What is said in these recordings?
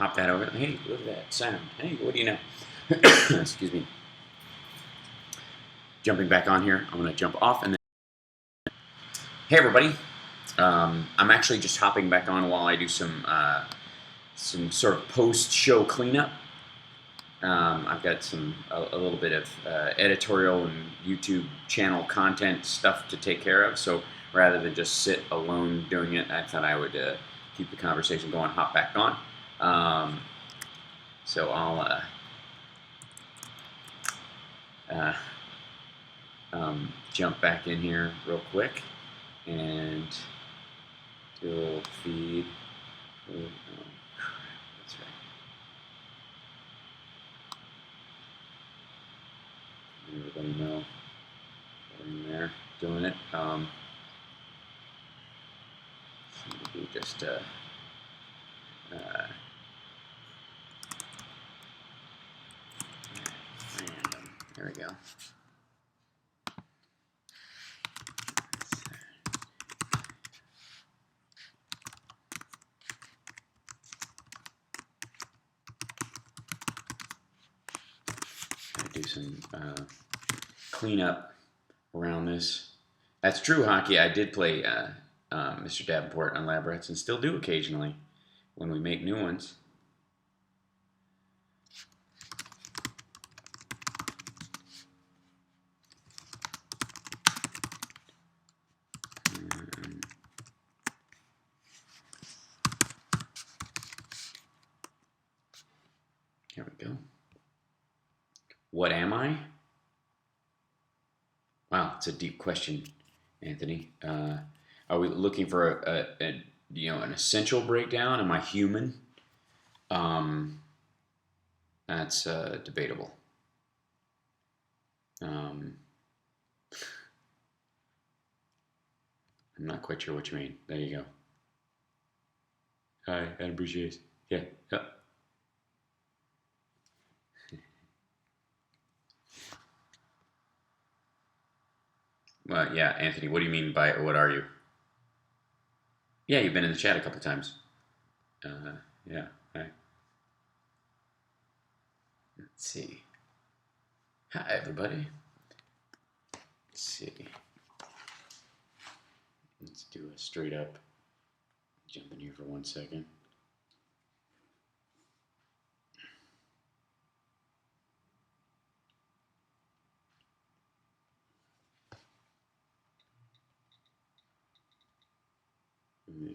hop that over. Hey, look at that sound. Hey, what do you know? Excuse me. Jumping back on here, I'm going to jump off and then. Hey, everybody. I'm actually just hopping back on while I do some sort of post-show cleanup. I've got a little bit of editorial and YouTube channel content stuff to take care of. So rather than just sit alone doing it, I thought I would keep the conversation going, hop back on. So I'll jump back in here real quick and do a little feed. Oh, crap, that's right. Everybody know we're in there doing it. Seem to be just random. There we go. Do some cleanup around this. That's true, Hockey. I did play Mr. Davenport on Lab Rats and still do occasionally when we make new ones. Here we go. What am I? Wow, it's a deep question, Anthony. Are we looking for an essential breakdown? Am I human? That's debatable. I'm not quite sure what you mean. There you go. Hi, I appreciate it. Yeah. Well, yeah, Anthony, what do you mean by what are you? Yeah, you've been in the chat a couple times. Yeah, hi. Let's see. Hi, everybody. Let's see. Let's do a straight up jump in here for 1 second.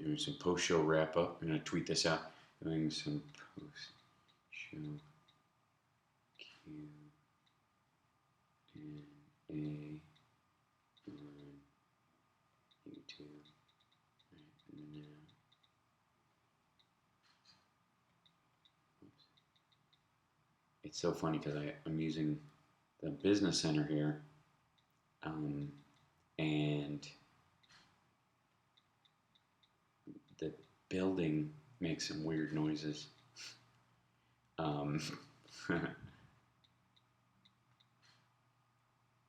Doing some post-show wrap-up. I'm going to tweet this out. Doing some post-show Q&A on YouTube right now. It's so funny because I'm using the business center here, and the building makes some weird noises.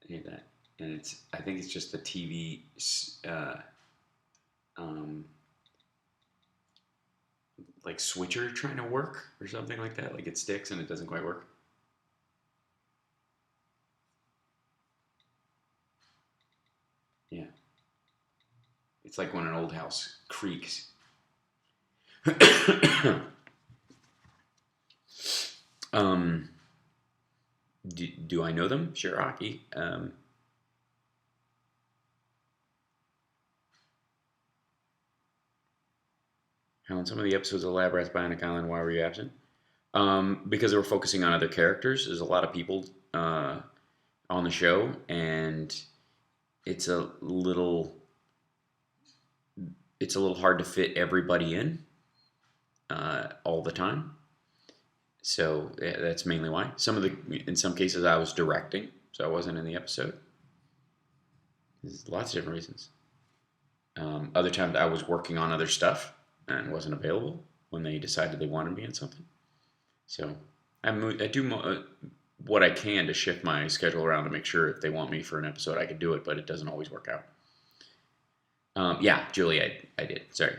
Hear that? And I think it's just the TV, like switcher trying to work or something like that. Like it sticks and it doesn't quite work. Yeah. It's like when an old house creaks. Do I know them? Sure, Hockey. How in some of the episodes of Lab Rats Bionic Island, why were you absent? Because they were focusing on other characters. There's a lot of people on the show, and it's a little hard to fit everybody in all the time. So that's mainly why. In some cases, I was directing, so I wasn't in the episode. There's lots of different reasons. Other times, I was working on other stuff and wasn't available when they decided they wanted me in something. So I do what I can to shift my schedule around to make sure if they want me for an episode, I can do it, but it doesn't always work out. Yeah, Julie, I did. Sorry,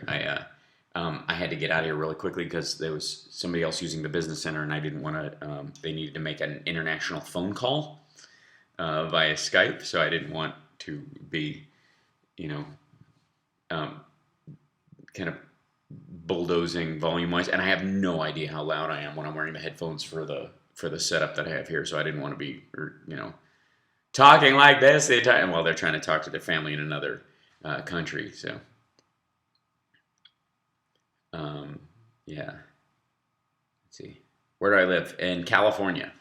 I had to get out of here really quickly because there was somebody else using the business center, and I didn't want to. They needed to make an international phone call via Skype, so I didn't want to be, you know, um, kind of bulldozing volume wise. And I have no idea how loud I am when I'm wearing the headphones for the setup that I have here. So I didn't want to be, talking like this while they're trying to talk to their family in another country. So, um, yeah. Let's see. Where do I live? In California.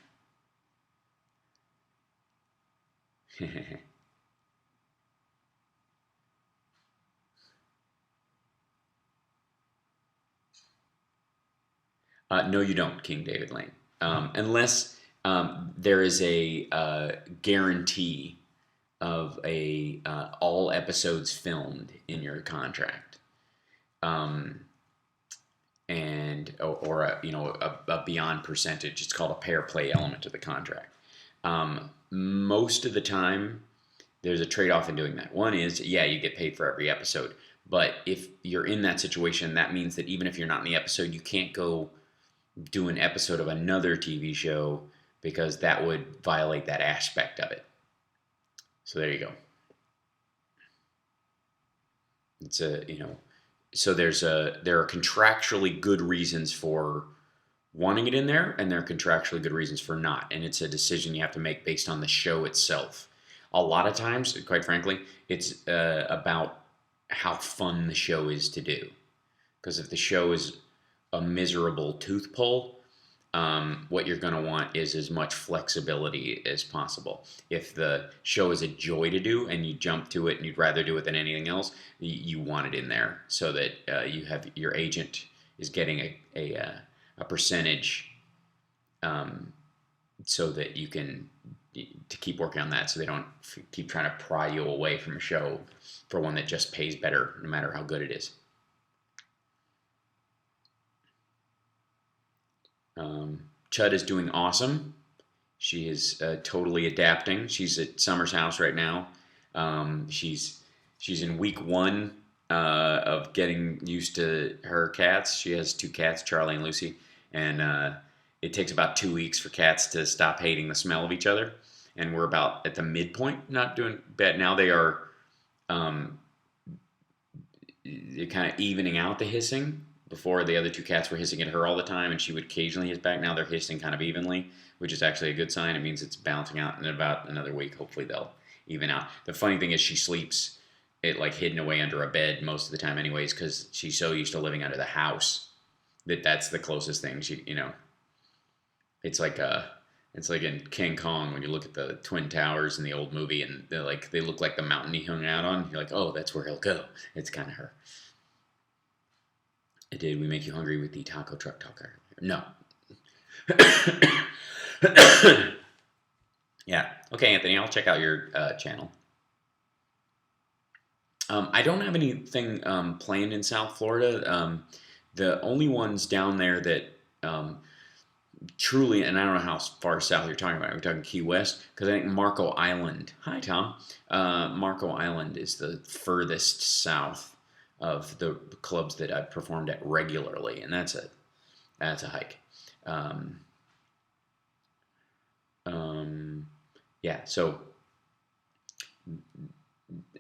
No, you don't, King David Lane. Unless there is a guarantee of a all episodes filmed in your contract, um, and or a, a beyond percentage. It's called a pair play element of the contract. Most of the time, there's a trade off in doing that. One is, yeah, you get paid for every episode, but if you're in that situation, that means that even if you're not in the episode, you can't go do an episode of another TV show because that would violate that aspect of it. So there you go. It's so there are contractually good reasons for wanting it in there, and there are contractually good reasons for not. And it's a decision you have to make based on the show itself. A lot of times, quite frankly, it's about how fun the show is to do. Because if the show is a miserable tooth pull, what you're going to want is as much flexibility as possible. If the show is a joy to do and you jump to it and you'd rather do it than anything else, you want it in there so that you have your agent is getting a percentage, so that you can to keep working on that, so they don't keep trying to pry you away from a show for one that just pays better no matter how good it is. Chud is doing awesome. She is totally adapting. She's at Summer's house right now. She's in week one of getting used to her cats. She has two cats, Charlie and Lucy, and it takes about 2 weeks for cats to stop hating the smell of each other. And we're about at the midpoint, not doing bad. Now they are um, kind of evening out the hissing. Before, the other two cats were hissing at her all the time, and she would occasionally hiss back. Now they're hissing kind of evenly, which is actually a good sign. It means it's balancing out. In about another week, hopefully they'll even out. The funny thing is, she sleeps like hidden away under a bed most of the time, anyways, because she's so used to living under the house that's the closest thing. It's like in King Kong when you look at the Twin Towers in the old movie, and they look like the mountain he hung out on. You're like, oh, that's where he'll go. It's kind of her. Did we make you hungry with the taco truck talker? No. Yeah. Okay, Anthony, I'll check out your channel. I don't have anything planned in South Florida. The only ones down there that truly, and I don't know how far south you're talking about. We're talking Key West, because I think Marco Island. Hi, Tom. Marco Island is the furthest south of the clubs that I've performed at regularly, and that's a hike. Yeah, so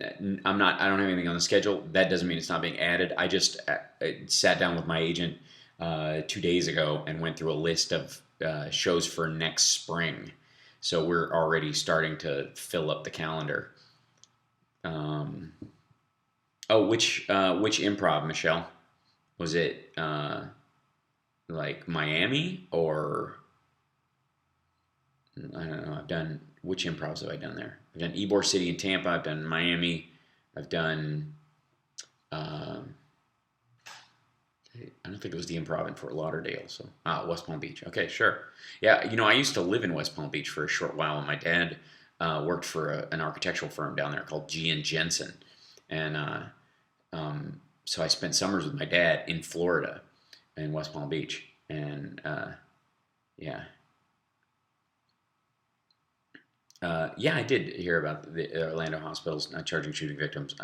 I don't have anything on the schedule. That doesn't mean it's not being added. I just sat down with my agent 2 days ago and went through a list of shows for next spring. So we're already starting to fill up the calendar. Which improv, Michelle? Was it like Miami, or I don't know? Which improvs have I done there? I've done Ybor City and Tampa. I've done Miami. I've done. I don't think it was the Improv in Fort Lauderdale. So West Palm Beach. Okay, sure. Yeah, I used to live in West Palm Beach for a short while, and my dad worked for an architectural firm down there called G and Jensen, and so I spent summers with my dad in Florida, in West Palm Beach, and yeah. Yeah, I did hear about the Orlando hospitals not charging shooting victims.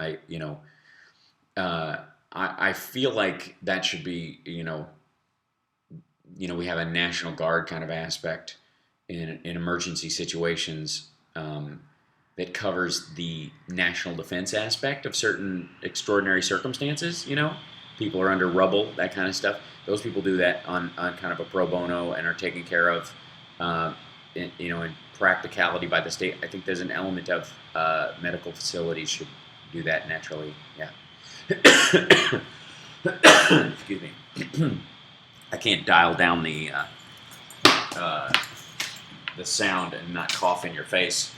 I feel like that should be, we have a National Guard kind of aspect in emergency situations, that covers the national defense aspect of certain extraordinary circumstances. People are under rubble, that kind of stuff. Those people do that on kind of a pro bono and are taken care of, in practicality by the state. I think there's an element of medical facilities should do that naturally. Yeah. Excuse me. I can't dial down the sound and not cough in your face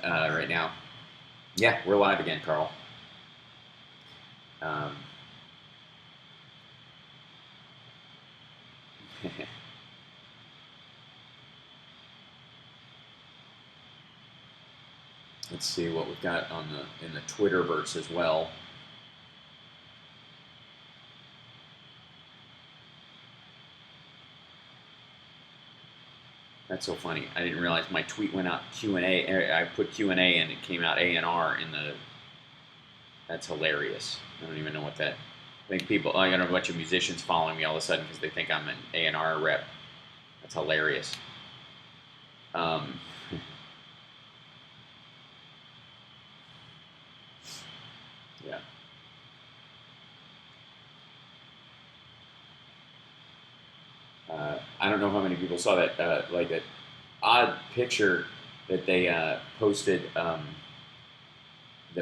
right now. Yeah, we're live again, Carl. Let's see what we've got in the Twitterverse as well. That's so funny. I didn't realize my tweet went out Q&A. I put Q&A and it came out A&R in the... That's hilarious. I don't even know what that... I think people... I got a bunch of musicians following me all of a sudden because they think I'm an A&R rep. That's hilarious. Yeah. I don't know how many people saw that, like that odd picture that they posted that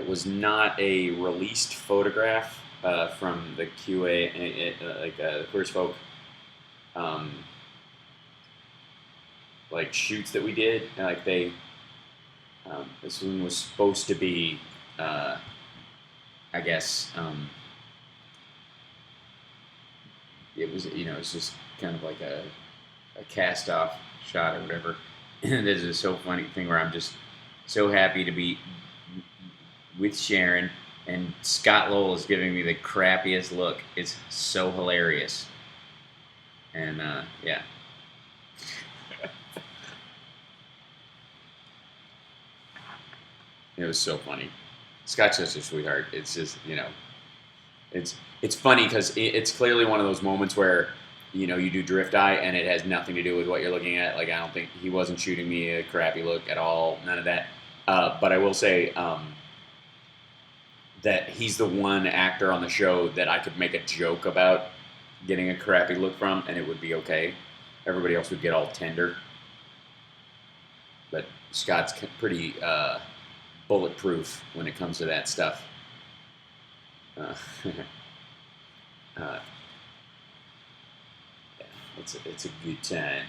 was not a released photograph from the QA, the Queers Folk, like shoots that we did. Like this one was supposed to be, I guess, it was, it's just kind of like a cast-off shot or whatever. And this is a so funny thing where I'm just so happy to be with Sharon, and Scott Lowell is giving me the crappiest look. It's so hilarious. And, yeah. It was so funny. Scott's such a sweetheart. It's just, it's funny because it's clearly one of those moments where, you do drift eye and it has nothing to do with what you're looking at. Like, I don't think he wasn't shooting me a crappy look at all. None of that. But I will say that he's the one actor on the show that I could make a joke about getting a crappy look from and it would be okay. Everybody else would get all tender. But Scott's pretty bulletproof when it comes to that stuff. Yeah, it's a good time.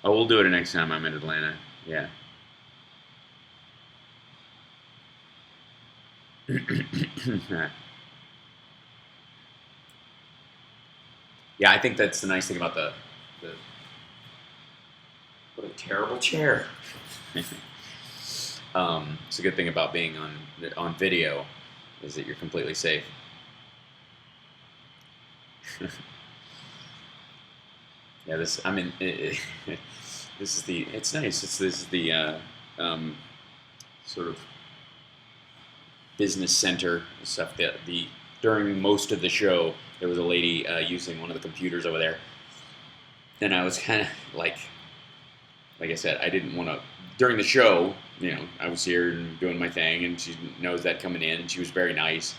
Oh, we'll do it next time I'm in Atlanta. Yeah. Yeah, I think that's the nice thing about the what a terrible chair. It's a good thing about being on video is that you're completely safe. Yeah, this is the. It's nice. This is the sort of business center stuff. During most of the show, there was a lady using one of the computers over there, and I was kind of like I said, I didn't want to. During the show, I was here and doing my thing, and she knows that coming in, and she was very nice.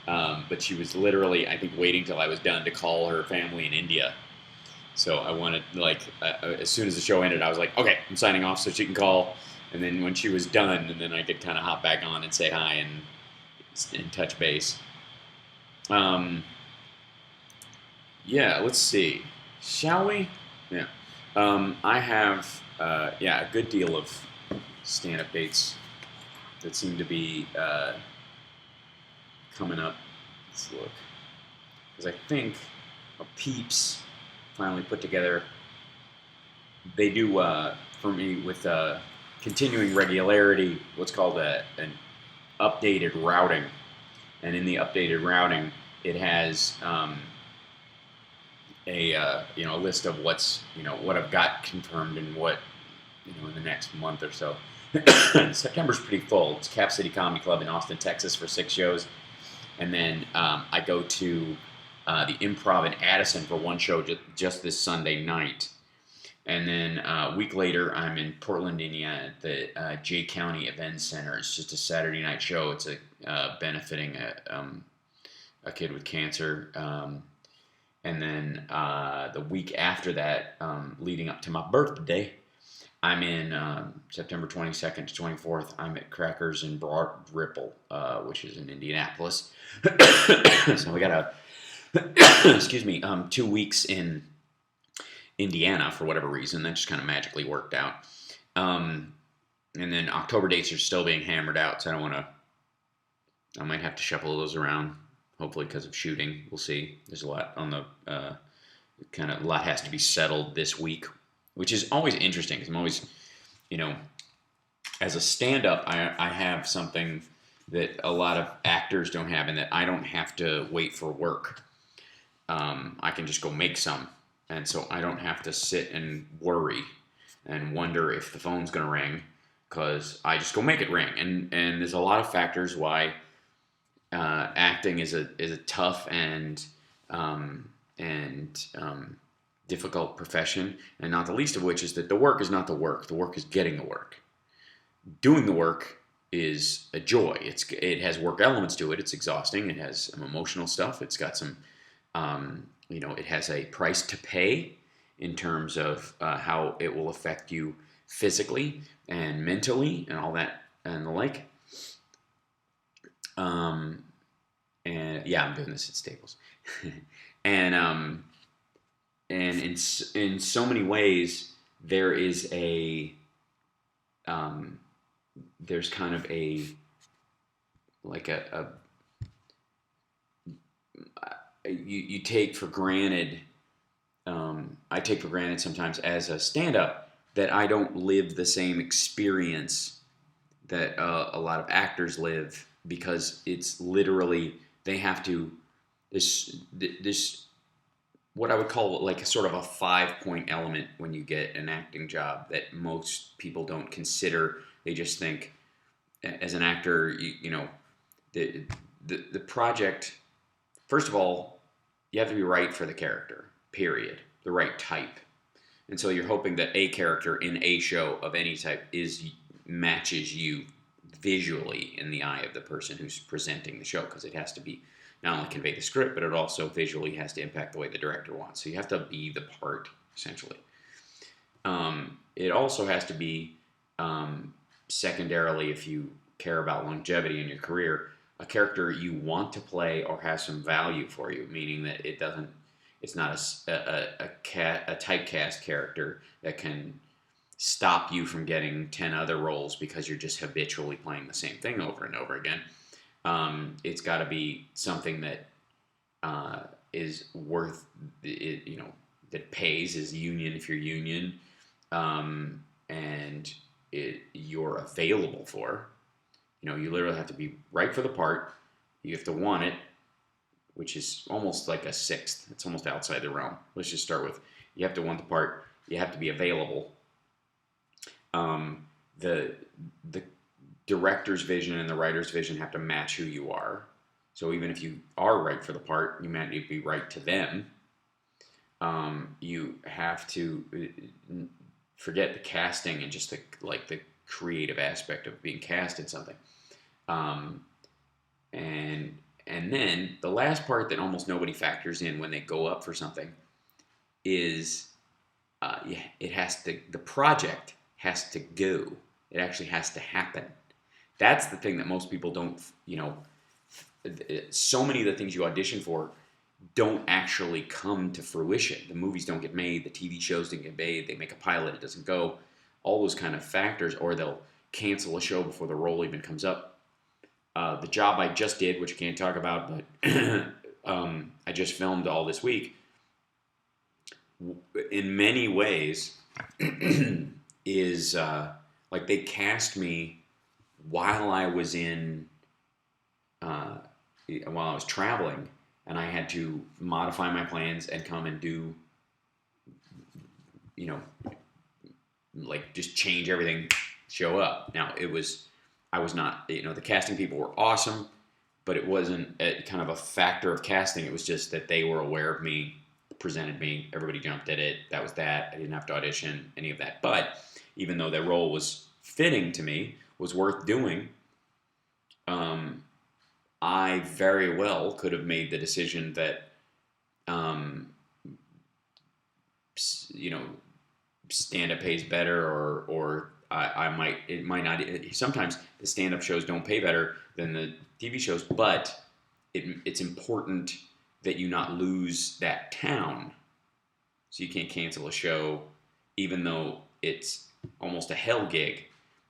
But she was literally, I think, waiting till I was done to call her family in India. So I wanted, as soon as the show ended, I was like, okay, I'm signing off so she can call. And then when she was done, and then I could kind of hop back on and say hi and touch base. Yeah, let's see. Shall we? Yeah. I have, a good deal of stand-up dates that seem to be coming up. Let's look. Because I think Peeps finally put together, they do, for me, with continuing regularity, what's called an updated routing. And in the updated routing, it has a list of what's, what I've got confirmed and what, in the next month or so. September's pretty full. It's Cap City Comedy Club in Austin, Texas for 6 shows. And then I go to the Improv in Addison for one show just this Sunday night. And then a week later, I'm in Portland, Indiana at the Jay County Events Center. It's just a Saturday night show. It's benefiting a kid with cancer. And then the week after that, leading up to my birthday, I'm in September 22nd to 24th. I'm at Crackers in Broad Ripple, which is in Indianapolis. So we got 2 weeks in Indiana for whatever reason. That just kind of magically worked out. And then October dates are still being hammered out, so I might have to shuffle those around, hopefully because of shooting. We'll see. There's a lot on the, a lot has to be settled this week, which is always interesting because I'm always, as a stand-up, I have something that a lot of actors don't have, and that I don't have to wait for work. I can just go make some. And so I don't have to sit and worry and wonder if the phone's going to ring, because I just go make it ring. And there's a lot of factors why acting is a tough and difficult profession, and not the least of which is that the work is not the work. The work is getting the work. Doing the work is a joy. It has work elements to it. It's exhausting. It has some emotional stuff. It's got some it has a price to pay in terms of how it will affect you physically and mentally and all that and the like. And yeah, I'm doing this at Staples. and in so many ways, there is there's kind of you take for granted, I take for granted sometimes as a stand-up that I don't live the same experience that a lot of actors live, because it's literally, they have to, this what I would call like sort of a 5-point element when you get an acting job that most people don't consider. They just think, as an actor, the project, first of all, you have to be right for the character, period. The right type. And so you're hoping that a character in a show of any type matches you visually in the eye of the person who's presenting the show, because it has to be not only convey the script, but it also visually has to impact the way the director wants. So you have to be the part, essentially. It also has to be, secondarily, if you care about longevity in your career, a character you want to play or has some value for you, meaning that it's not a typecast character that can stop you from getting 10 other roles because you're just habitually playing the same thing over and over again. It's got to be something that is worth it, that pays, is union if you're union, and you're available for. You literally have to be right for the part. You have to want it, which is almost like a sixth. It's almost outside the realm. Let's just start with, you have to want the part. You have to be available. The director's vision and the writer's vision have to match who you are. So even if you are right for the part, you might need to be right to them. You have to forget the casting and just the creative aspect of being cast in something. And then the last part that almost nobody factors in when they go up for something is the project has to go. It actually has to happen. That's the thing that most people don't, so many of the things you audition for don't actually come to fruition. The movies don't get made, the TV shows don't get made, they make a pilot, it doesn't go. All those kind of factors, or they'll cancel a show before the role even comes up. The job I just did, which I can't talk about, but I just filmed all this week, in many ways is they cast me while I was while I was traveling, and I had to modify my plans and come and do, just change everything show up. Now I was not, the casting people were awesome, but it wasn't kind of a factor of casting. It was just that they were aware of me, presented me, everybody jumped at it. That was that. I didn't have to audition, any of that. But even though that role was fitting to me, was worth doing, I very well could have made the decision that, um, stand-up pays better, or it might not. Sometimes the stand-up shows don't pay better than the TV shows, but it's important that you not lose that town. So you can't cancel a show, even though it's almost a hell gig,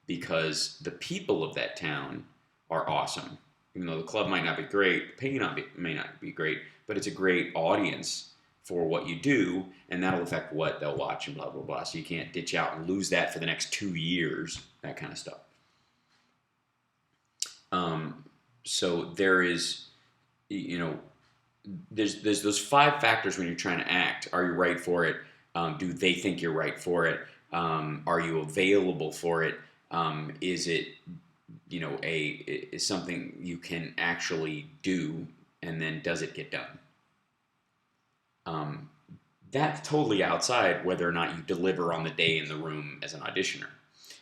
because the people of that town are awesome. Even though the club might not be great, the pay may not be great, but it's a great audience for what you do, and that'll affect what they'll watch and blah, blah, blah. So you can't ditch out and lose that for the next 2 years, that kind of stuff. So there is, there's those 5 factors when you're trying to act. Are you right for it? Do they think you're right for it? Are you available for it? Is it, is something you can actually do, and then does it get done? That's totally outside whether or not you deliver on the day in the room as an auditioner.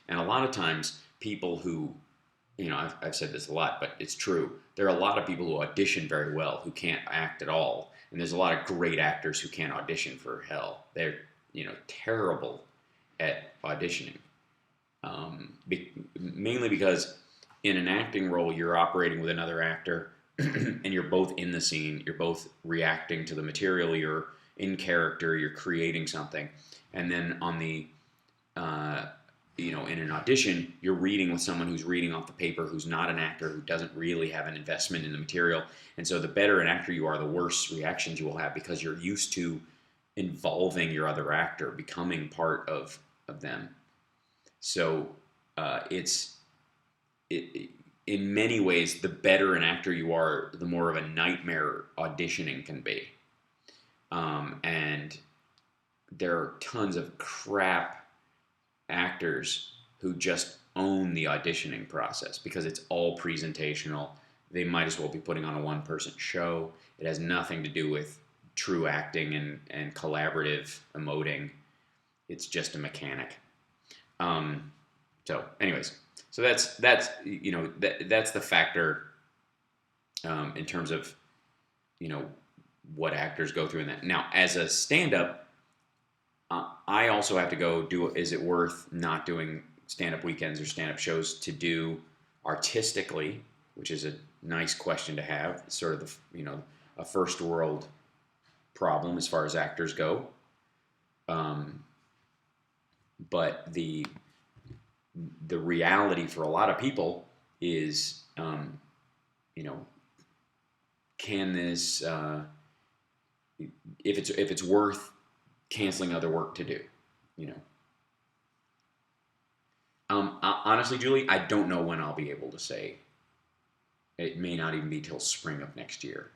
And a lot of times people who, I've said this a lot, but it's true. There are a lot of people who audition very well who can't act at all. And there's a lot of great actors who can't audition for hell. They're, terrible at auditioning. Mainly because in an acting role, you're operating with another actor and you're both in the scene. You're both reacting to the material. You're in character. You're creating something. And then on the, in an audition, you're reading with someone who's reading off the paper, who's not an actor, who doesn't really have an investment in the material. And so the better an actor you are, the worse reactions you will have, because you're used to involving your other actor, becoming part of them. So in many ways, the better an actor you are, the more of a nightmare auditioning can be. And there are tons of crap actors who just own the auditioning process because it's all presentational. They might as well be putting on a one-person show. It has nothing to do with true acting and collaborative emoting. It's just a mechanic. So anyways, so that's the factor in terms of what actors go through in that. Now, as a stand-up, I also have to go is it worth not doing stand-up weekends or stand-up shows to do artistically, which is a nice question to have. It's sort of a first world problem as far as actors go. But the reality for a lot of people is, can this, if it's worth canceling other work to do, honestly, Julie, I don't know when I'll be able to say. It may not even be till spring of next year.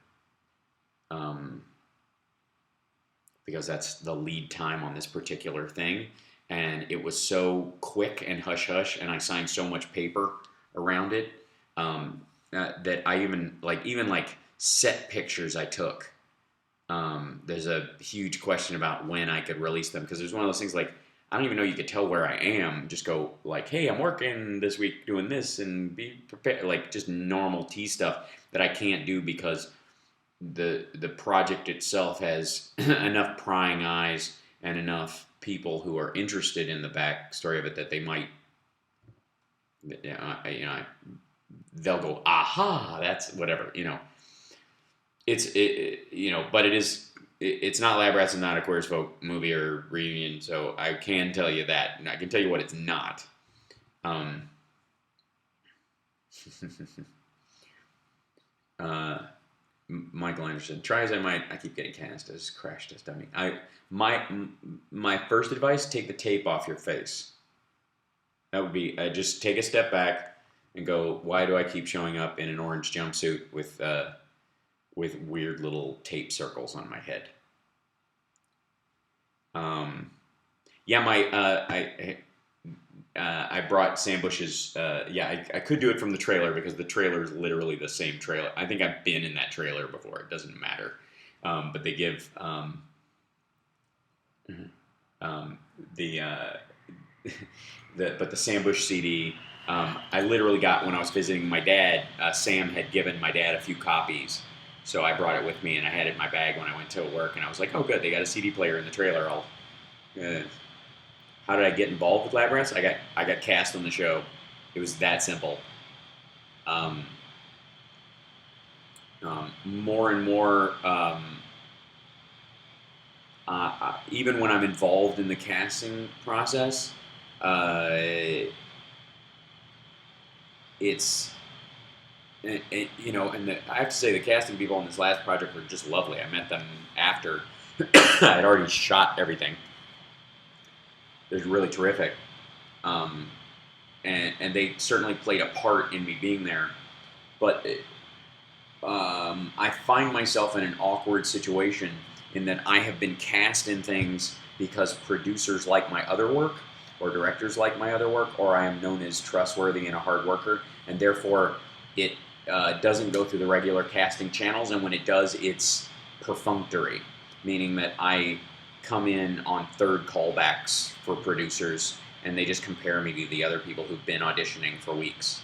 Because that's the lead time on this particular thing. And it was so quick and hush-hush, and I signed so much paper around it that I even set pictures I took. There's a huge question about when I could release them, because there's one of those things like, I don't even know you could tell where I am. Just go like, hey, I'm working this week doing this, and be prepared, like just normal T stuff that I can't do because the project itself has enough prying eyes and enough people who are interested in the backstory of it that they might, they'll go, aha, that's whatever, but it's not Lab Rats and not a Queer as Folk movie or reunion, so I can tell you that. And I can tell you what it's not. Michael Anderson, try as I might, I keep getting cast as crash test dummy. My first advice: take the tape off your face. That would be just take a step back and go, why do I keep showing up in an orange jumpsuit with weird little tape circles on my head? I brought Sam Bush's. I could do it from the trailer because the trailer is literally the same trailer. I think I've been in that trailer before. It doesn't matter, but they give the the Sam Bush CD. I literally got when I was visiting my dad. Sam had given my dad a few copies, so I brought it with me and I had it in my bag when I went to work. And I was like, "Oh, good, they got a CD player in the trailer." How did I get involved with Lab Rats? I got cast on the show. It was that simple. More and more, even when I'm involved in the casting process, it's and I have to say the casting people on this last project were just lovely. I met them after I had already shot everything. They're really terrific, and they certainly played a part in me being there. But I find myself in an awkward situation in that I have been cast in things because producers like my other work, or directors like my other work, or I am known as trustworthy and a hard worker, and therefore it doesn't go through the regular casting channels, and when it does, it's perfunctory, meaning that I come in on third callbacks for producers, and they just compare me to the other people who've been auditioning for weeks.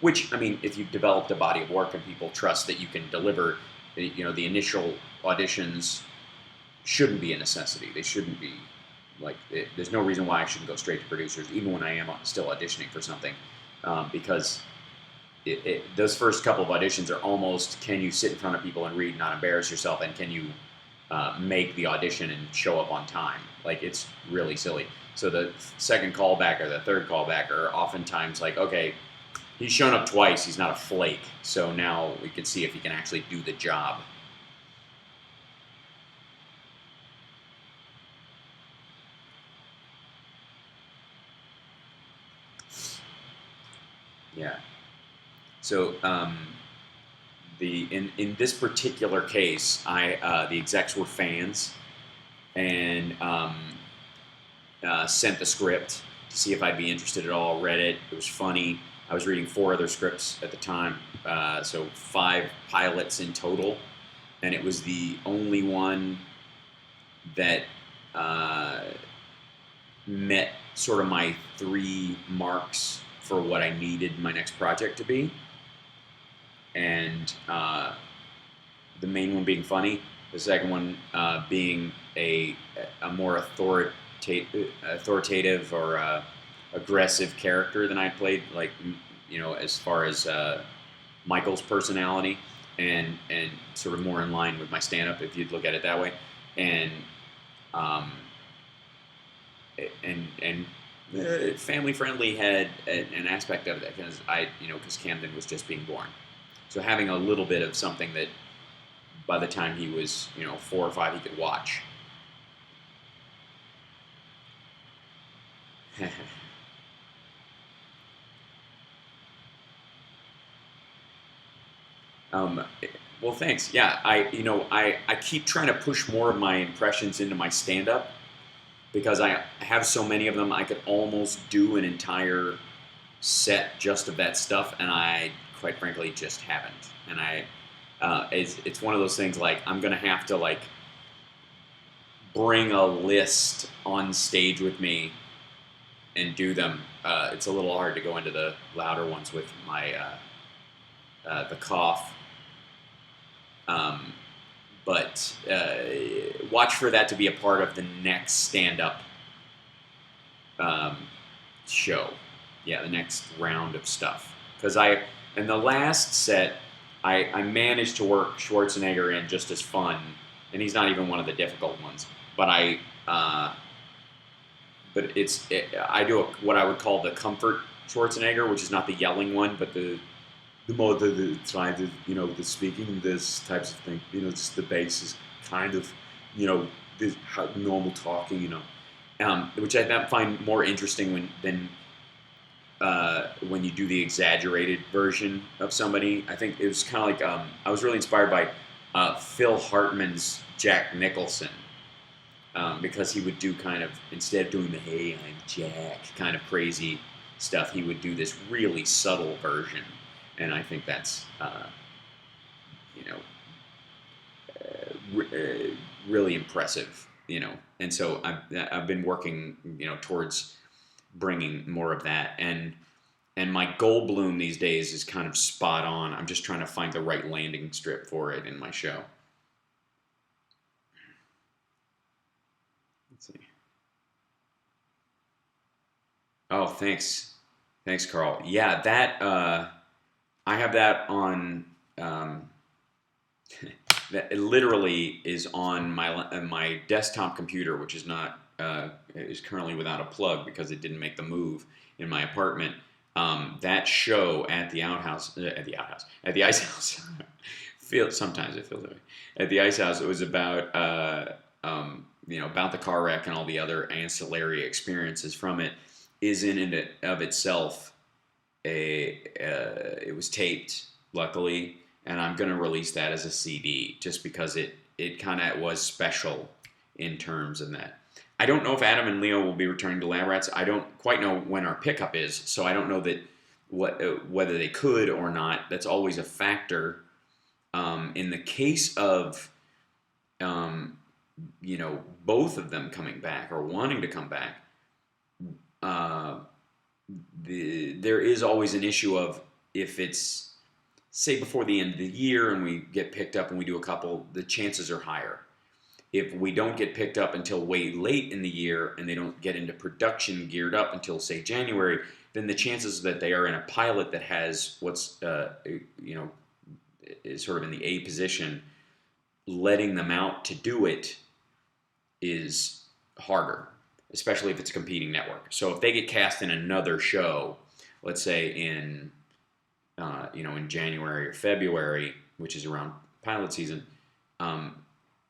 Which, I mean, if you've developed a body of work and people trust that you can deliver, the initial auditions shouldn't be a necessity. They shouldn't be, there's no reason why I shouldn't go straight to producers, even when I am still auditioning for something, because those first couple of auditions are almost, can you sit in front of people and read, not embarrass yourself, and can you make the audition and show up on time? It's really silly. So the second callback or the third callback are oftentimes like, okay, he's shown up twice, he's not a flake, so now we can see if he can actually do the job. Yeah. So in this particular case, the execs were fans, and sent the script to see if I'd be interested at all. Read it. It was funny. I was reading 4 other scripts at the time, so 5 pilots in total, and it was the only one that met sort of my 3 marks for what I needed my next project to be. And the main one being funny, the second one being a more authoritative or aggressive character than I played, as far as Michael's personality, and sort of more in line with my stand-up, if you'd look at it that way, and family friendly had an aspect of that because because Camden was just being born. So having a little bit of something that by the time he was, 4 or 5, he could watch. Well, thanks. Yeah, I keep trying to push more of my impressions into my stand-up because I have so many of them. I could almost do an entire set just of that stuff, and I, quite frankly, just haven't. And it's one of those things, I'm gonna have to bring a list on stage with me and do them. It's a little hard to go into the louder ones with my the cough. But watch for that to be a part of the next stand-up show. Yeah, the next round of stuff. Because in the last set, I managed to work Schwarzenegger in just as fun, and he's not even one of the difficult ones. But I do what I would call the comfort Schwarzenegger, which is not the yelling one, but the more the trying to, the speaking, this types of thing, just the bass is kind of, this normal talking, which I find more interesting than when you do the exaggerated version of somebody. I think it was kind of like, I was really inspired by Phil Hartman's Jack Nicholson, because he would do kind of, instead of doing the "Hey, I'm Jack" kind of crazy stuff, he would do this really subtle version, and I think that's you know really impressive. And so I've been working towards bringing more of that, and my Goldblum these days is kind of spot on. I'm just trying to find the right landing strip for it in my show. Let's see. Oh, thanks, Carl. Yeah, that I have that on. That it literally is on my desktop computer, which is not is currently without a plug because it didn't make the move in my apartment. That show at the outhouse, at the ice house. Sometimes it feels that way. At the ice house, it was about about the car wreck and all the other ancillary experiences from it. Is in and of itself it was taped, luckily, and I'm going to release that as a CD just because it kind of was special in terms of that. I don't know if Adam and Leo will be returning to Lab Rats. I don't quite know when our pickup is, so I don't know that whether they could or not. That's always a factor. In the case of both of them coming back or wanting to come back, there is always an issue of, if it's, say, before the end of the year and we get picked up and we do a couple, the chances are higher. If we don't get picked up until way late in the year and they don't get into production geared up until, say, January, then the chances that they are in a pilot that has what's is sort of in the A position, letting them out to do it is harder, especially if it's a competing network. So if they get cast in another show, let's say in in January or February, which is around pilot season,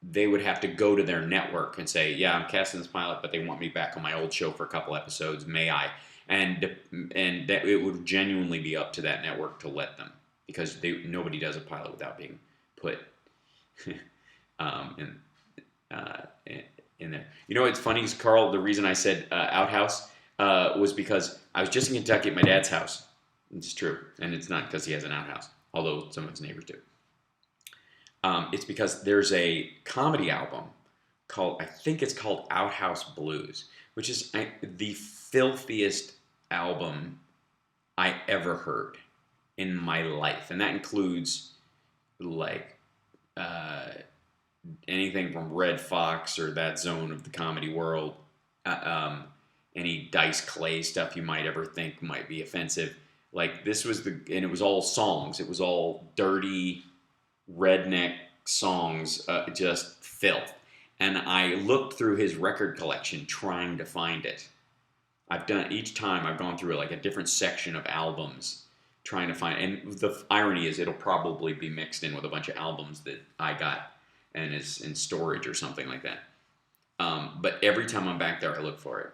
they would have to go to their network and say, "Yeah, I'm casting this pilot, but they want me back on my old show for a couple episodes. May I?" And that it would genuinely be up to that network to let them, because nobody does a pilot without being put in there. It's funny, Carl. The reason I said outhouse was because I was just in Kentucky at my dad's house. It's true, and it's not because he has an outhouse, although some of his neighbors do. It's because there's a comedy album I think it's called Outhouse Blues, which is the filthiest album I ever heard in my life, and that includes like anything from Red Fox or that zone of the comedy world, any Dice Clay stuff you might ever think might be offensive. Like, this was and it was all songs. It was all dirty, redneck songs, just filth. And I looked through his record collection trying to find it. Each time I've gone through like a different section of albums trying to find, and the irony is it'll probably be mixed in with a bunch of albums that I got and is in storage or something like that. But every time I'm back there, I look for it.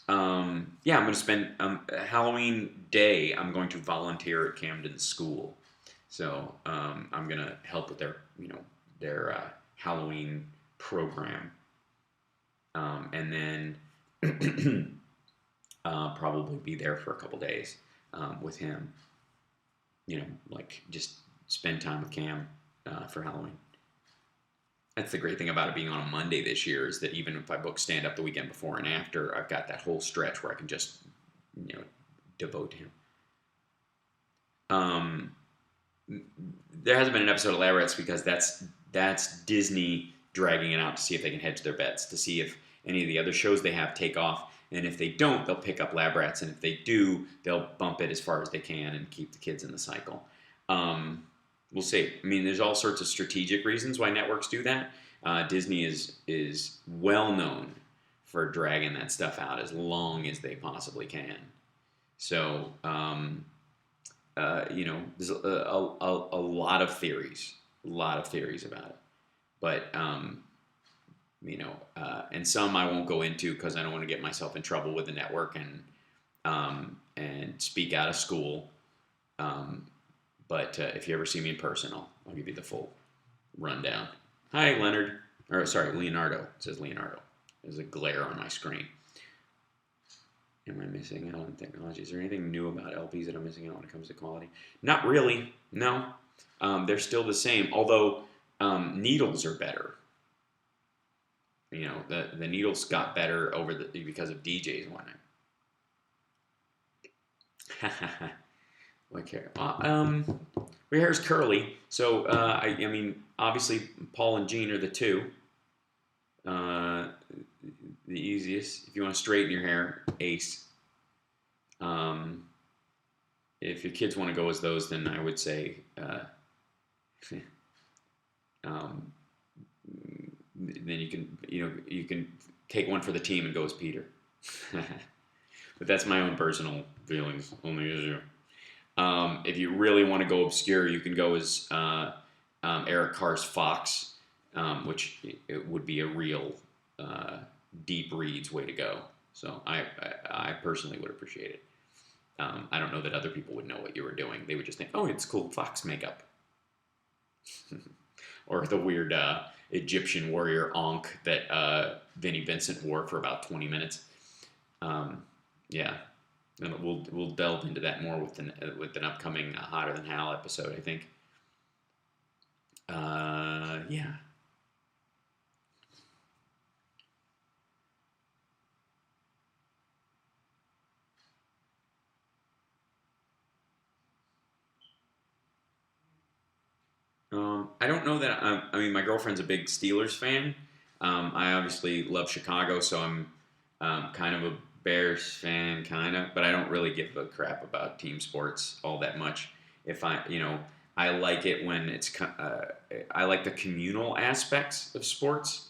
I'm going to spend Halloween Day. I'm going to volunteer at Camden School, so I'm going to help with their Halloween program, and then probably be there for a couple days with him. Like just spend time with Cam for Halloween. That's the great thing about it being on a Monday this year, is that even if I book stand-up the weekend before and after, I've got that whole stretch where I can just, devote to him. There hasn't been an episode of Lab Rats because that's Disney dragging it out to see if they can hedge their bets, to see if any of the other shows they have take off, and if they don't, they'll pick up Lab Rats, and if they do, they'll bump it as far as they can and keep the kids in the cycle. We'll see. I mean, there's all sorts of strategic reasons why networks do that. Disney is well known for dragging that stuff out as long as they possibly can. So, there's a lot of theories, about it. But, and some I won't go into because I don't want to get myself in trouble with the network and speak out of school. But if you ever see me in person, I'll give you the full rundown. Hi, Leonard. Or sorry, Leonardo. It says Leonardo. There's a glare on my screen. Am I missing out on technology? Is there anything new about LPs that I'm missing out when it comes to quality? Not really. No. They're still the same. Although needles are better. You know, the needles got better because of DJs and whatnot. What care? My hair's curly, so I mean, obviously, Paul and Gene are the two. The easiest. If you want to straighten your hair, Ace. If your kids want to go as those, then I would say, then you can take one for the team and go as Peter. But that's my own personal feelings on the issue. If you really want to go obscure, you can go as Eric Carr's Fox, which it would be a real deep reads way to go. So I personally would appreciate it. I don't know that other people would know what you were doing. They would just think, oh, it's cool Fox makeup. Or the weird Egyptian warrior Ankh that Vinnie Vincent wore for about 20 minutes. Yeah. And we'll delve into that more with an upcoming Hotter Than Hal episode, I think. Yeah. I don't know that I mean, my girlfriend's a big Steelers fan. I obviously love Chicago, so I'm kind of a Bears fan, kind of, but I don't really give a crap about team sports all that much. If I like it when I like the communal aspects of sports.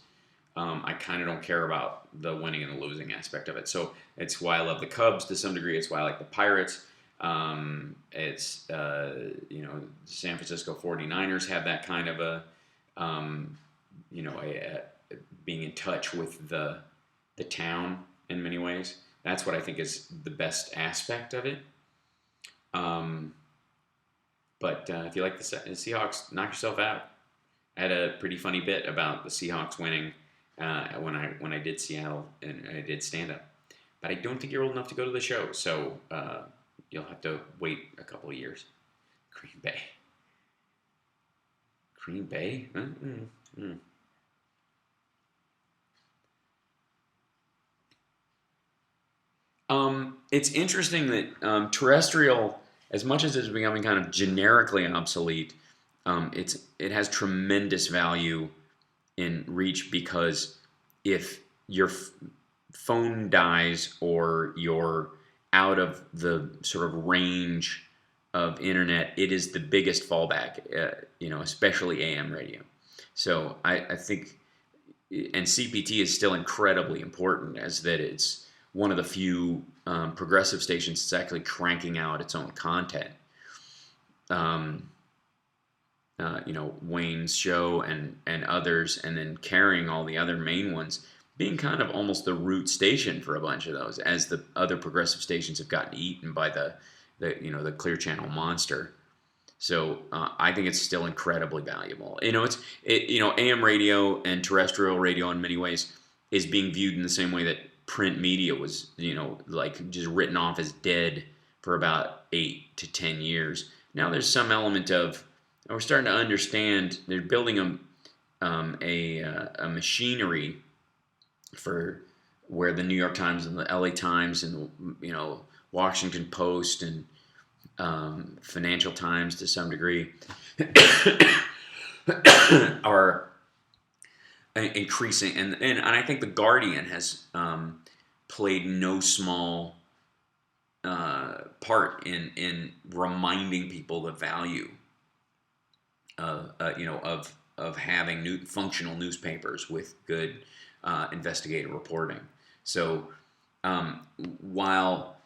I kind of don't care about the winning and the losing aspect of it. So it's why I love the Cubs to some degree. It's why I like the Pirates. It's San Francisco 49ers have that kind of a being in touch with the town in many ways. That's what I think is the best aspect of it. But if you like the Seahawks, knock yourself out. I had a pretty funny bit about the Seahawks winning when I did Seattle and I did stand up. But I don't think you're old enough to go to the show, so you'll have to wait a couple of years. Green Bay. Green Bay? Mm-hmm. It's interesting that terrestrial, as much as it's becoming kind of generically obsolete, it has tremendous value in reach because if your phone dies or you're out of the sort of range of internet, it is the biggest fallback, especially AM radio. So I think, and CPT is still incredibly important as that it's one of the few progressive stations that's actually cranking out its own content. Wayne's show and others, and then carrying all the other main ones, being kind of almost the root station for a bunch of those, as the other progressive stations have gotten eaten by the Clear Channel monster. So I think it's still incredibly valuable. AM radio and terrestrial radio in many ways is being viewed in the same way that print media was, just written off as dead for about 8 to 10 years. Now there's some element of, we're starting to understand, they're building a machinery for where the New York Times and the LA Times and Washington Post and Financial Times to some degree are increasing, and I think the Guardian has played no small part in reminding people the value of having functional newspapers with good investigative reporting. So while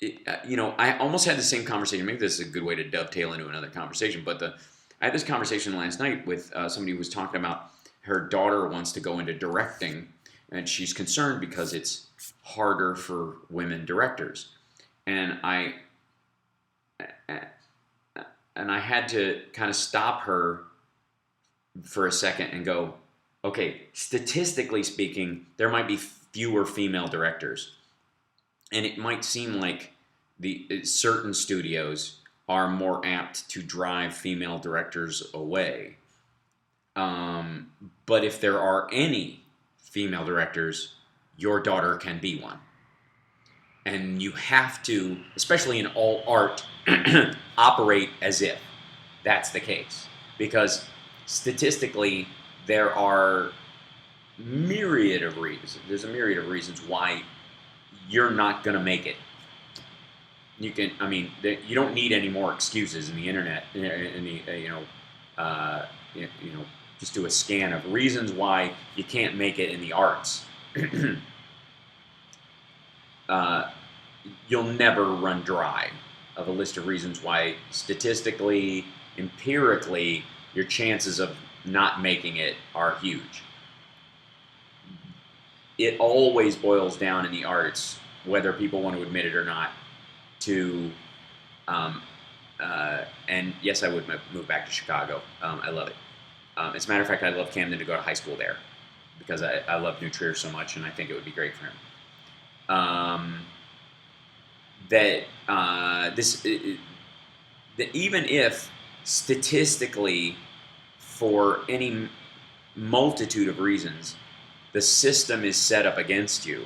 I almost had the same conversation. Maybe this is a good way to dovetail into another conversation. But I had this conversation last night with somebody who was talking about her daughter wants to go into directing, and she's concerned because it's harder for women directors. And I had to kind of stop her for a second and go, Okay, statistically speaking, there might be fewer female directors, and it might seem like the certain studios are more apt to drive female directors away. Um, but if there are any female directors, your daughter can be one. And you have to, especially in all art, operate as if that's the case. Because statistically, there are myriad of reasons. There's a myriad of reasons why you're not going to make it. You can, I mean, you don't need any more excuses in the internet. Just do a scan of reasons why you can't make it in the arts. You'll never run dry of a list of reasons why statistically, empirically, your chances of not making it are huge. It always boils down in the arts, whether people want to admit it or not, to, and yes, I would move back to Chicago. I love it. As a matter of fact, I'd love Camden to go to high school there because I love New Trier so much, and I think it would be great for him. That even if statistically, for any multitude of reasons, the system is set up against you,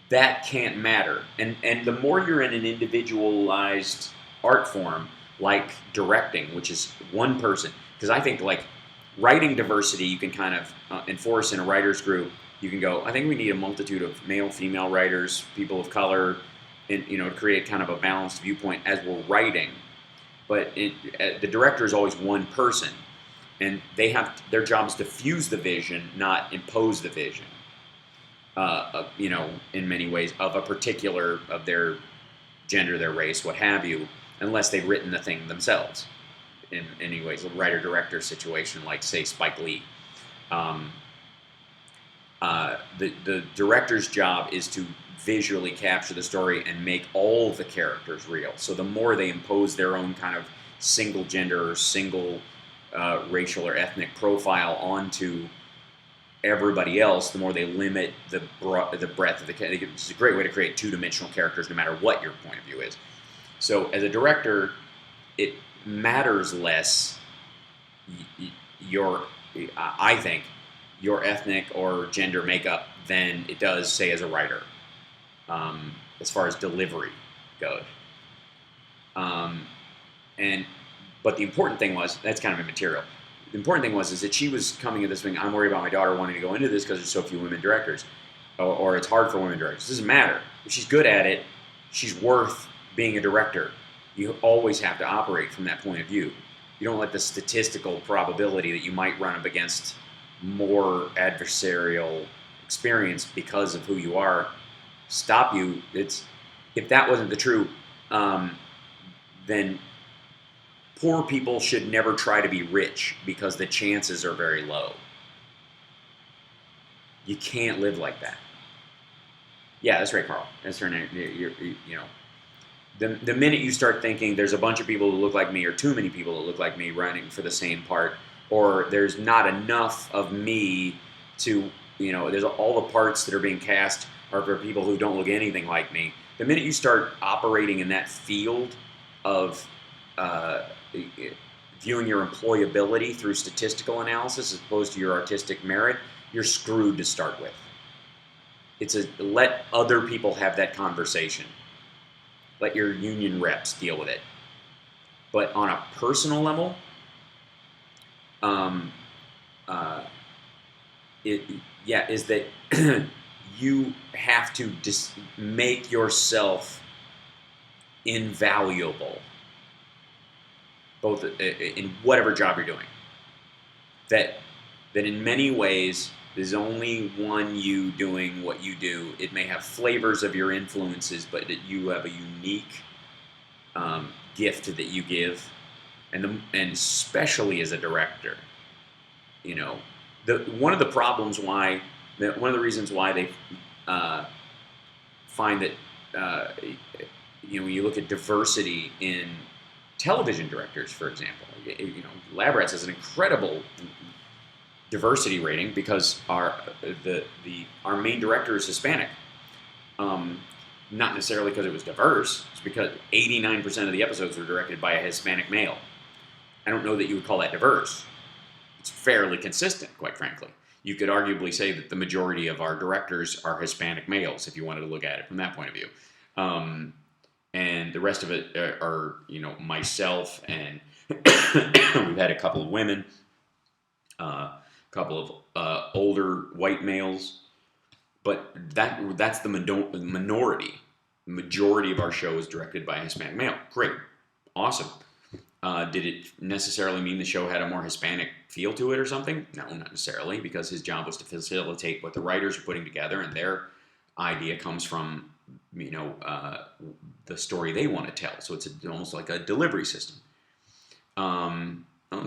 that can't matter. And the more you're in an individualized art form, like directing, which is one person, because I think like writing diversity, you can kind of enforce in a writer's group. You can go, I think we need a multitude of male, female writers, people of color, and to create kind of a balanced viewpoint as we're writing. But the director is always one person, and they have their job is to fuse the vision, not impose the vision. In many ways, of a particular, of their gender, their race, what have you, unless they've written the thing themselves. In any ways, a writer-director situation, like say Spike Lee. The director's job is to visually capture the story and make all the characters real. So the more they impose their own kind of single gender or single racial or ethnic profile onto everybody else, the more they limit the breadth of the character. It's a great way to create two-dimensional characters no matter what your point of view is. So as a director, it matters less I think, your ethnic or gender makeup than it does, say, as a writer, as far as delivery goes. But the important thing was, that's kind of immaterial. The important thing is that she was coming at this thing, I'm worried about my daughter wanting to go into this because there's so few women directors, or it's hard for women directors. It doesn't matter. If she's good at it, she's worth being a director. You always have to operate from that point of view. You don't let the statistical probability that you might run up against more adversarial experience because of who you are stop you. If that wasn't the truth, then poor people should never try to be rich because the chances are very low. You can't live like that. Yeah, that's right, Carl. That's her name. The minute you start thinking there's a bunch of people who look like me or too many people that look like me running for the same part, or there's not enough of me to, there's all the parts that are being cast are for people who don't look anything like me. The minute you start operating in that field of viewing your employability through statistical analysis as opposed to your artistic merit, you're screwed to start with. Let other people have that conversation. Let your union reps deal with it. But on a personal level, is that you have to make yourself invaluable, both in whatever job you're doing. That in many ways, there's only one you doing what you do. It may have flavors of your influences, but you have a unique gift that you give, and especially as a director, one of the reasons why they find that when you look at diversity in television directors, for example. Lab Rats has an incredible diversity rating because our main director is Hispanic. Not necessarily because it was diverse. It's because 89% of the episodes were directed by a Hispanic male. I don't know that you would call that diverse. It's fairly consistent, quite frankly. You could arguably say that the majority of our directors are Hispanic males, if you wanted to look at it from that point of view. And the rest of it are myself, and we've had a couple of women, a couple of older white males, but that's the minority. The majority of our show is directed by a Hispanic male. Great. Awesome. Did it necessarily mean the show had a more Hispanic feel to it or something? No, not necessarily, because his job was to facilitate what the writers are putting together, and their idea comes from the story they want to tell. So it's almost like a delivery system.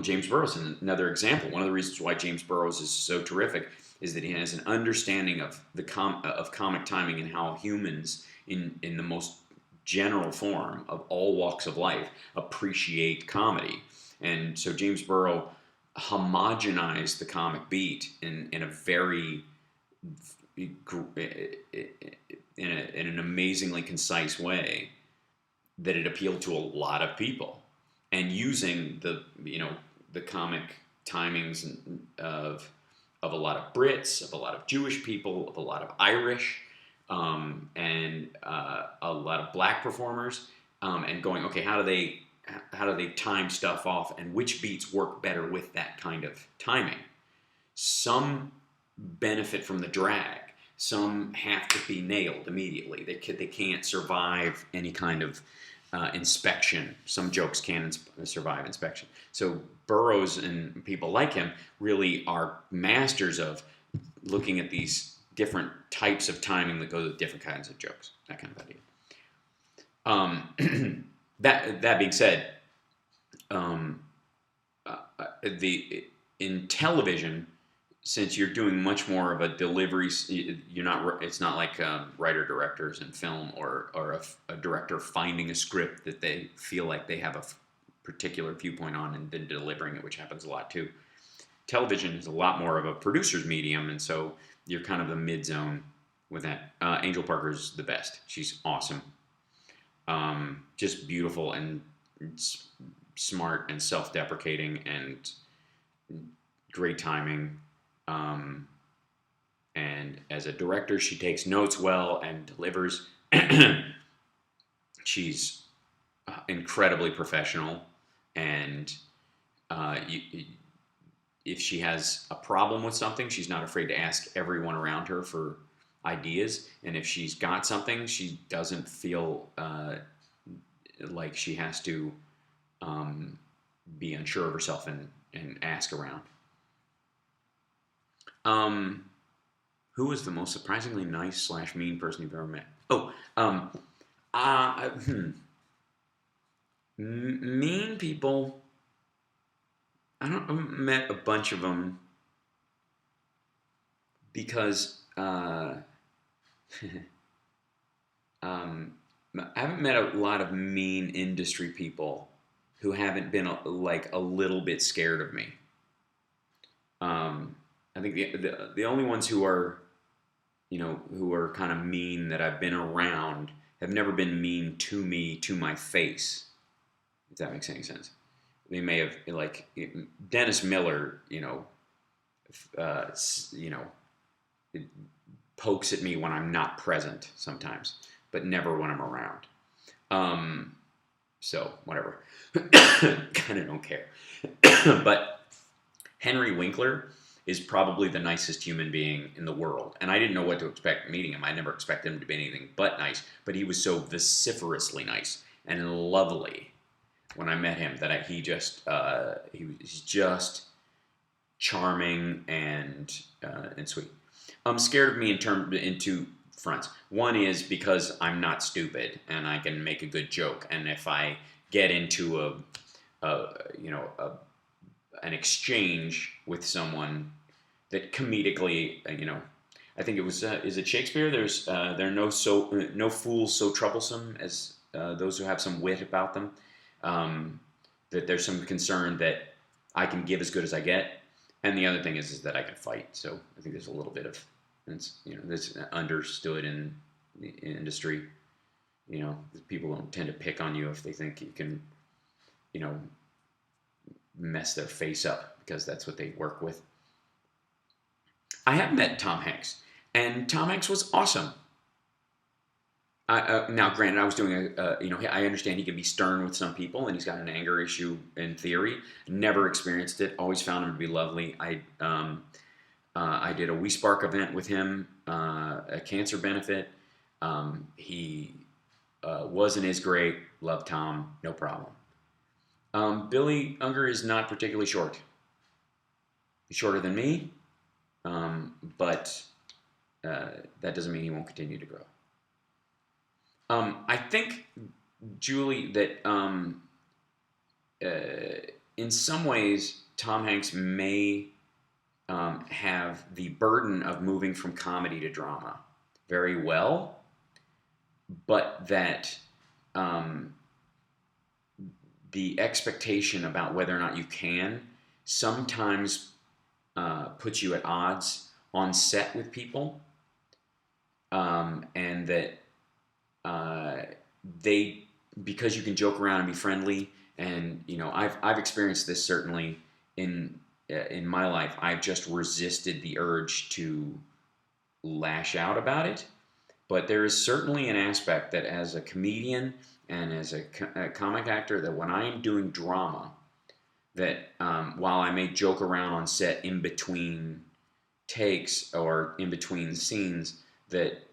James Burrows is another example. One of the reasons why James Burrows is so terrific is that he has an understanding of comic timing and how humans in the most general form of all walks of life appreciate comedy. And so James Burrows homogenized the comic beat in a very in an amazingly concise way that it appealed to a lot of people, and using the comic timings of a lot of Brits, of a lot of Jewish people, of a lot of Irish, and a lot of black performers, and going, okay, how do they time stuff off, and which beats work better with that kind of timing? Some benefit from the drag. Some have to be nailed immediately. They can't survive any kind of inspection. Some jokes can survive inspection. So Burrows and people like him really are masters of looking at these different types of timing that goes with different kinds of jokes. That kind of idea. That being said, in television, since you're doing much more of a delivery, it's not like writer-directors in film or a director finding a script that they feel like they have a particular viewpoint on and then delivering it, which happens a lot too. Television is a lot more of a producer's medium, and so you're kind of the mid-zone with that. Angel Parker's the best. She's awesome. Just beautiful and smart and self-deprecating and great timing. And as a director, she takes notes well and delivers. She's incredibly professional, and if she has a problem with something, she's not afraid to ask everyone around her for ideas. And if she's got something, she doesn't feel like she has to be unsure of herself and ask around. Who was the most surprisingly nice / mean person you've ever met? Mean people. I've met a bunch of them because I haven't met a lot of mean industry people who haven't been a little bit scared of me. I think the only ones who are kind of mean that I've been around have never been mean to me to my face, if that makes any sense. They may have, like Dennis Miller, pokes at me when I'm not present sometimes, but never when I'm around. So whatever, kind of don't care. But Henry Winkler is probably the nicest human being in the world. And I didn't know what to expect meeting him. I never expected him to be anything but nice. But he was so vociferously nice and lovely when I met him that he's just charming and sweet. Scared of me in two fronts. One is because I'm not stupid and I can make a good joke. And if I get into an exchange with someone that comedically, I think it was, is it Shakespeare? There are no fools so troublesome as those who have some wit about them. that there's some concern that I can give as good as I get, and the other thing is that I can fight. So I think there's a little bit of, that's understood in the industry. People don't tend to pick on you if they think you can, mess their face up because that's what they work with. I have met Tom Hanks, and Tom Hanks was awesome. Now, granted, I was doing I understand he can be stern with some people, and he's got an anger issue in theory. Never experienced it. Always found him to be lovely. I did a We Spark event with him, a cancer benefit. He was and is great. Love Tom, no problem. Billy Unger is not particularly short. He's shorter than me, but that doesn't mean he won't continue to grow. I think, Julie, that in some ways Tom Hanks may have the burden of moving from comedy to drama very well, but that the expectation about whether or not you can sometimes puts you at odds on set with people, and that because you can joke around and be friendly, and I've experienced this certainly in my life. I've just resisted the urge to lash out about it, but there is certainly an aspect that as a comedian and as a comic actor, that when I am doing drama, that while I may joke around on set in between takes or in between scenes, that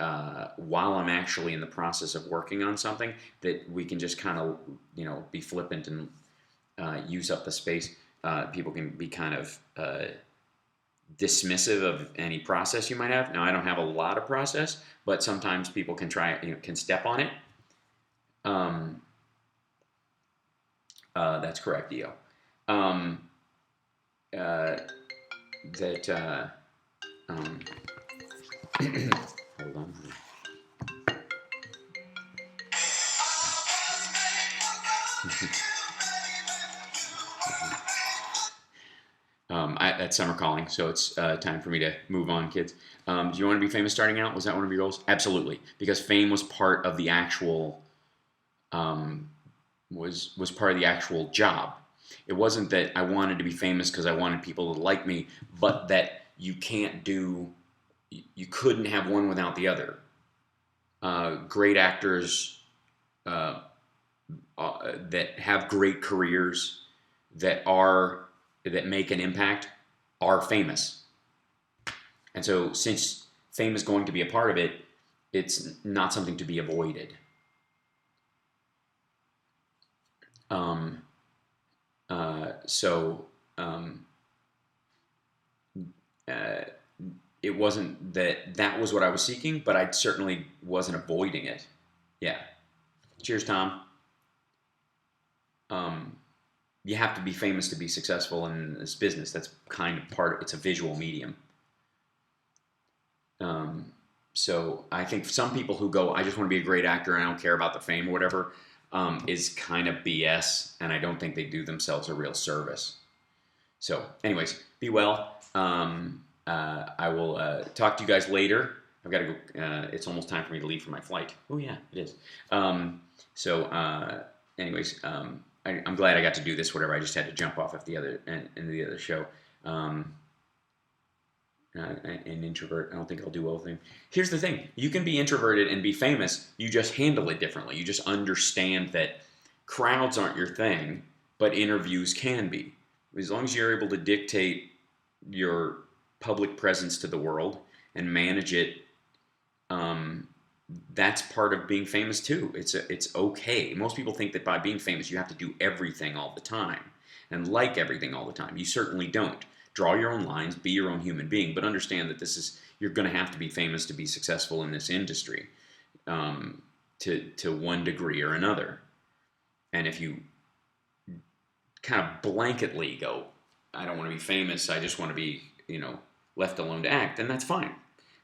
while I'm actually in the process of working on something, that we can just kind of, be flippant and use up the space. People can be kind of dismissive of any process you might have. Now, I don't have a lot of process, but sometimes people can try, can step on it. That's correct, Dio. Hold on. That's summer calling, so it's time for me to move on, kids. Do you want to be famous starting out? Was that one of your goals? Absolutely, because fame was part of the actual was part of the actual job. It wasn't that I wanted to be famous because I wanted people to like me, but that you couldn't have one without the other. Great actors that have great careers that make an impact are famous. And so since fame is going to be a part of it, it's not something to be avoided. It wasn't that was what I was seeking, but I certainly wasn't avoiding it. Yeah. Cheers, Tom. You have to be famous to be successful in this business. That's kind of it's a visual medium. So I think some people who go, I just want to be a great actor and I don't care about the fame or whatever, is kind of BS, and I don't think they do themselves a real service. So anyways, be well. I will talk to you guys later. I've got to go. It's almost time for me to leave for my flight. Oh yeah, it is. Anyways, I'm glad I got to do this. Whatever. I just had to jump off of the other show. An introvert. I don't think I'll do well with him. Here's the thing: you can be introverted and be famous. You just handle it differently. You just understand that crowds aren't your thing, but interviews can be. As long as you're able to dictate your public presence to the world and manage it, that's part of being famous too. It's okay. Most people think that by being famous you have to do everything all the time and like everything all the time. You certainly don't. Draw your own lines, be your own human being, but understand that you're going to have to be famous to be successful in this industry, to one degree or another. And if you kind of blanketly go, I don't want to be famous, I just want to be, left alone to act, then that's fine.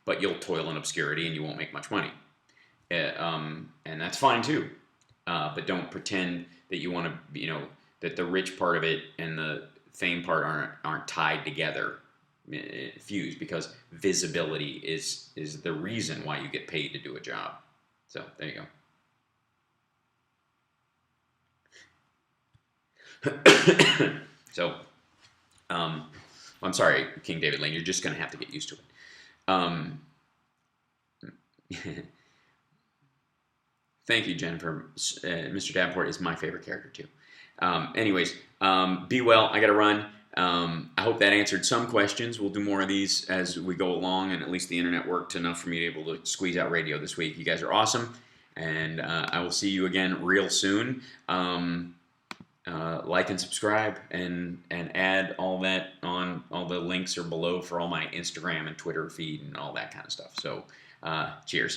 But you'll toil in obscurity and you won't make much money. And that's fine too. But don't pretend that you want to, that the rich part of it and the fame part aren't tied together, fused, because visibility is the reason why you get paid to do a job. So there you go. So, I'm sorry, King David Lane. You're just going to have to get used to it. Thank you, Jennifer. Mr. Davenport is my favorite character too. Anyways, be well. I got to run. I hope that answered some questions. We'll do more of these as we go along, and at least the internet worked enough for me to be able to squeeze out radio this week. You guys are awesome, and I will see you again real soon. Like and subscribe, and add all that on. All the links are below for all my Instagram and Twitter feed and all that kind of stuff. So cheers.